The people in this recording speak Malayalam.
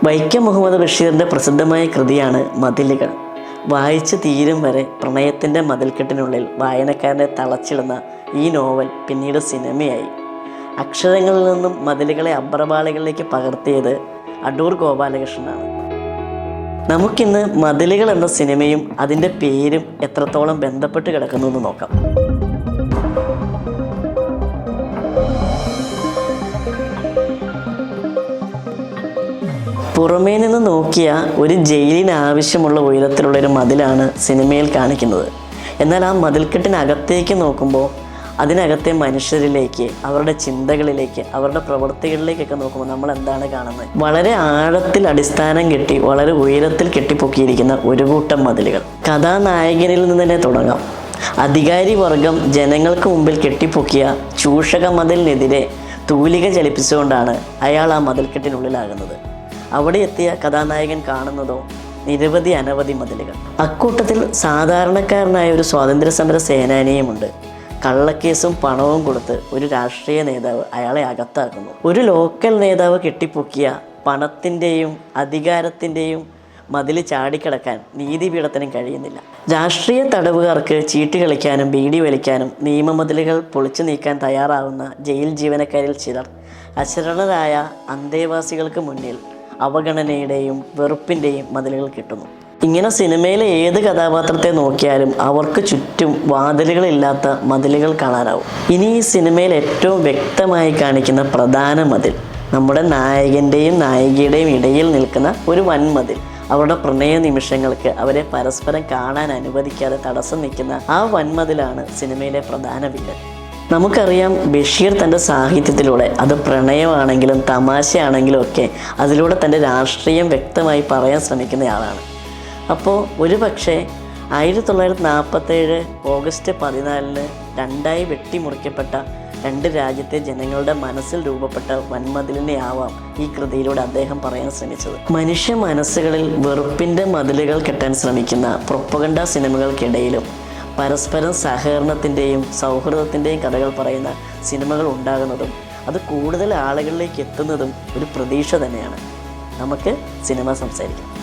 വൈക്കം മുഹമ്മദ് ബഷീറിൻ്റെ പ്രസിദ്ധമായ കൃതിയാണ് മതിലുകൾ. വായിച്ച് തീരും വരെ പ്രണയത്തിൻ്റെ മതിൽക്കെട്ടിനുള്ളിൽ വായനക്കാരനെ തളച്ചിടുന്ന ഈ നോവൽ പിന്നീട് സിനിമയായി. അക്ഷരങ്ങളിൽ നിന്നും മതിലുകളെ അബ്രപാളികളിലേക്ക് പകർത്തിയത് അടൂർ ഗോപാലകൃഷ്ണനാണ്. നമുക്കിന്ന് മതിലുകൾ എന്ന സിനിമയും അതിൻ്റെ പേരും എത്രത്തോളം ബന്ധപ്പെട്ട് കിടക്കുന്നു എന്ന് നോക്കാം. പുറമേ നിന്ന് നോക്കിയ ഒരു ജയിലിന് ആവശ്യമുള്ള ഉയരത്തിലുള്ളൊരു മതിലാണ് സിനിമയിൽ കാണിക്കുന്നത്. എന്നാൽ ആ മതിൽക്കെട്ടിനകത്തേക്ക് നോക്കുമ്പോൾ അതിനകത്തെ മനുഷ്യരിലേക്ക്, അവരുടെ ചിന്തകളിലേക്ക്, അവരുടെ പ്രവൃത്തികളിലേക്കൊക്കെ നോക്കുമ്പോൾ നമ്മൾ എന്താണ് കാണുന്നത്? വളരെ ആഴത്തിൽ അടിസ്ഥാനം കെട്ടി വളരെ ഉയരത്തിൽ കെട്ടിപ്പൊക്കിയിരിക്കുന്ന ഒരു കൂട്ടം മതിലുകൾ. കഥാനായകനിൽ നിന്ന് തന്നെ തുടങ്ങാം. അധികാരി വർഗം ജനങ്ങൾക്ക് മുമ്പിൽ കെട്ടിപ്പൊക്കിയ ചൂഷക മതിലിനെതിരെ തൂലിക ചലിപ്പിച്ചുകൊണ്ടാണ് അയാൾ ആ മതിൽക്കെട്ടിനുള്ളിലാകുന്നത്. അവിടെ എത്തിയ കഥാനായകൻ കാണുന്നതോ അനവധി മതിലുകൾ. അക്കൂട്ടത്തിൽ സാധാരണക്കാരനായ ഒരു സ്വാതന്ത്ര്യ സമര സേനാനിയുമുണ്ട്. കള്ളക്കേസും പണവും കൊടുത്ത് ഒരു രാഷ്ട്രീയ നേതാവ് അയാളെ അകത്താക്കുന്നു. ഒരു ലോക്കൽ നേതാവ് കെട്ടിപ്പൊക്കിയ പണത്തിൻ്റെയും അധികാരത്തിൻ്റെയും മതിൽ ചാടിക്കടക്കാൻ നീതിപീഠത്തിനും കഴിയുന്നില്ല. രാഷ്ട്രീയ തടവുകാർക്ക് ചീട്ട് കളിക്കാനും ബീഡി വലിക്കാനും നിയമമതിലുകൾ പൊളിച്ചു നീക്കാൻ തയ്യാറാവുന്ന ജയിൽ ജീവനക്കാരിൽ ചിലർ അശരണരായ അന്തേവാസികൾക്ക് മുന്നിൽ അവഗണനയുടെയും വെറുപ്പിൻ്റെയും മതിലുകൾ കിട്ടുന്നു. ഇങ്ങനെ സിനിമയിലെ ഏത് കഥാപാത്രത്തെ നോക്കിയാലും അവർക്ക് ചുറ്റും വാതിലുകളില്ലാത്ത മതിലുകൾ കാണാനാവും. ഇനി ഈ സിനിമയിൽ ഏറ്റവും വ്യക്തമായി കാണിക്കുന്ന പ്രധാന മതിൽ നമ്മുടെ നായകൻ്റെയും നായികയുടെയും ഇടയിൽ നിൽക്കുന്ന ഒരു വൻമതിൽ. അവരുടെ പ്രണയ നിമിഷങ്ങൾക്ക് അവരെ പരസ്പരം കാണാൻ അനുവദിക്കാതെ തടസ്സം നിൽക്കുന്ന ആ വൻമതിലാണ് സിനിമയിലെ പ്രധാന വില്ലൻ. നമുക്കറിയാം, ബഷീർ തൻ്റെ സാഹിത്യത്തിലൂടെ, അത് പ്രണയമാണെങ്കിലും തമാശയാണെങ്കിലും ഒക്കെ, അതിലൂടെ തൻ്റെ രാഷ്ട്രീയം വ്യക്തമായി പറയാൻ ശ്രമിക്കുന്നയാളാണ്. അപ്പോൾ ഒരു പക്ഷേ 1947 ഓഗസ്റ്റ് 14 രണ്ടായി വെട്ടിമുറിക്കപ്പെട്ട രണ്ട് രാജ്യത്തെ ജനങ്ങളുടെ മനസ്സിൽ രൂപപ്പെട്ട വൻമതിലിനെ ആവാം ഈ കൃതിയിലൂടെ അദ്ദേഹം പറയാൻ ശ്രമിച്ചത്. മനുഷ്യ മനസ്സുകളിൽ വെറുപ്പിൻ്റെ മതിലുകൾ കെട്ടാൻ ശ്രമിക്കുന്ന പ്രൊപ്പഗണ്ട സിനിമകൾക്കിടയിലും പരസ്പരം സഹകരണത്തിൻ്റെയും സൗഹൃദത്തിൻ്റെയും കഥകൾ പറയുന്ന സിനിമകൾ ഉണ്ടാകുന്നതും അത് കൂടുതൽ ആളുകളിലേക്ക് എത്തുന്നതും ഒരു പ്രതീക്ഷ തന്നെയാണ്. നമുക്ക് സിനിമ സംസാരിക്കാം.